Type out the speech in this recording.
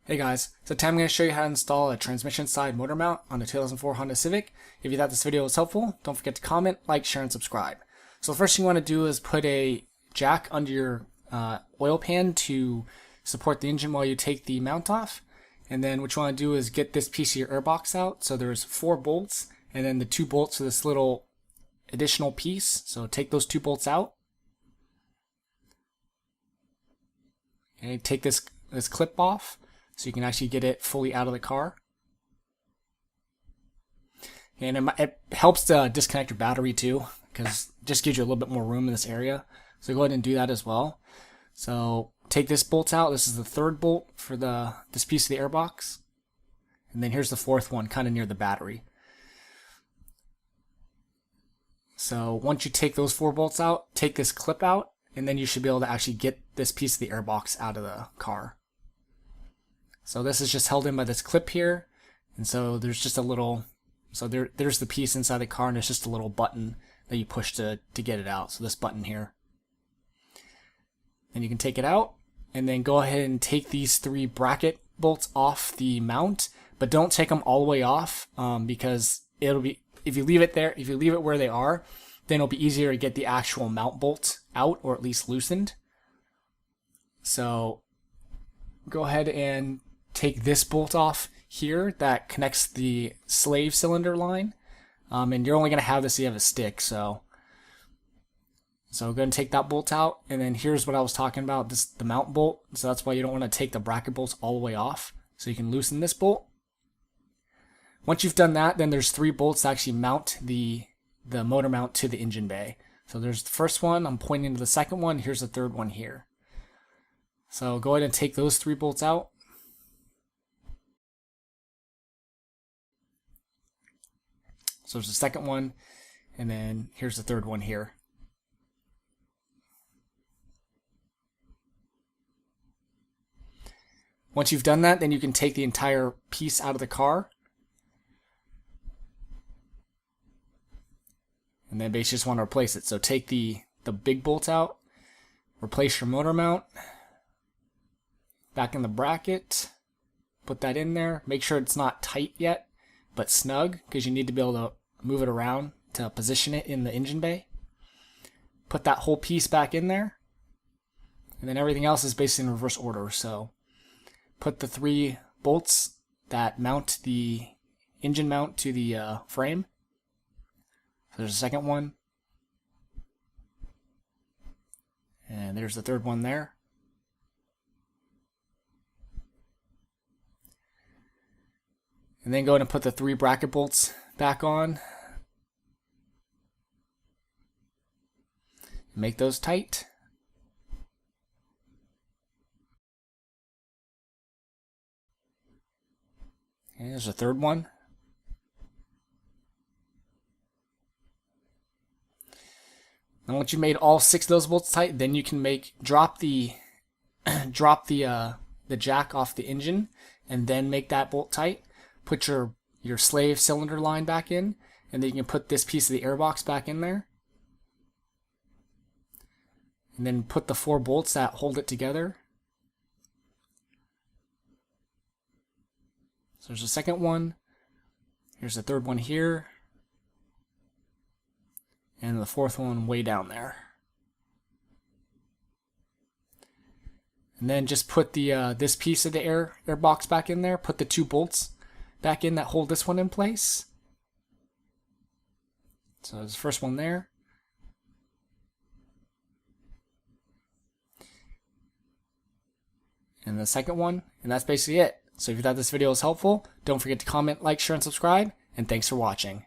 Hey guys, so today I'm going to show you how to install a transmission side motor mount on the 2004 Honda Civic. If you thought this video was helpful, don't forget to comment, like, share, and subscribe. So the first thing you want to do is put a jack under your oil pan to support the engine while you take the mount off. And then what you want to do is get this piece of your airbox out. So there's 4 bolts and then the 2 bolts for this little additional piece. So take those 2 bolts out. Okay, take this clip off, so you can actually get it fully out of the car. And it helps to disconnect your battery too, because it just gives you a little bit more room in this area. So go ahead and do that as well. So take this bolt out. This is the 3rd bolt for this piece of the airbox. And then here's the 4th one, kind of near the battery. So once you take those 4 bolts out, take this clip out, and then you should be able to actually get this piece of the airbox out of the car. So this is just held in by this clip here, and so there's just a little, there's the piece inside the car, and there's just a little button that you push to get it out. So this button here. And you can take it out, and then go ahead and take these 3 bracket bolts off the mount, but don't take them all the way off, because it'll be, if you leave it there, if you leave it where they are, then it'll be easier to get the actual mount bolt out, or at least loosened. So go ahead and take this bolt off here that connects the slave cylinder line, and you're only going to have this if you have a stick. So go ahead and take that bolt out, and then here's what I was talking about, the mount bolt. So that's why you don't want to take the bracket bolts all the way off, so you can loosen this bolt. Once you've done that, then there's 3 bolts to actually mount the motor mount to the engine bay. So there's the first one, I'm pointing to the second one, here's the 3rd one here. So go ahead and take those 3 bolts out. So there's the second one, and then here's the 3rd one here. Once you've done that, then you can take the entire piece out of the car. And then basically just want to replace it. So take the big bolt out, replace your motor mount, back in the bracket, put that in there. Make sure it's not tight yet, but snug, because you need to be able to move it around to position it in the engine bay. Put that whole piece back in there, and then everything else is basically in reverse order. So put the 3 bolts that mount the engine mount to the frame. So there's a 2nd one, and there's the 3rd one there. And then go ahead and put the 3 bracket bolts back on. Make those tight. And there's a 3rd one. And once you made all 6 of those bolts tight, then you can drop the jack off the engine, and then make that bolt tight. Put your slave cylinder line back in, and then you can put this piece of the airbox back in there. And then put the 4 bolts that hold it together. So there's a 2nd one. Here's the 3rd one here. And the 4th one way down there. And then just put this piece of the airbox back in there. Put the 2 bolts back in that hold this one in place. So there's the first one there. And the 2nd one. And that's basically it. So if you thought this video was helpful, don't forget to comment, like, share, and subscribe. And thanks for watching.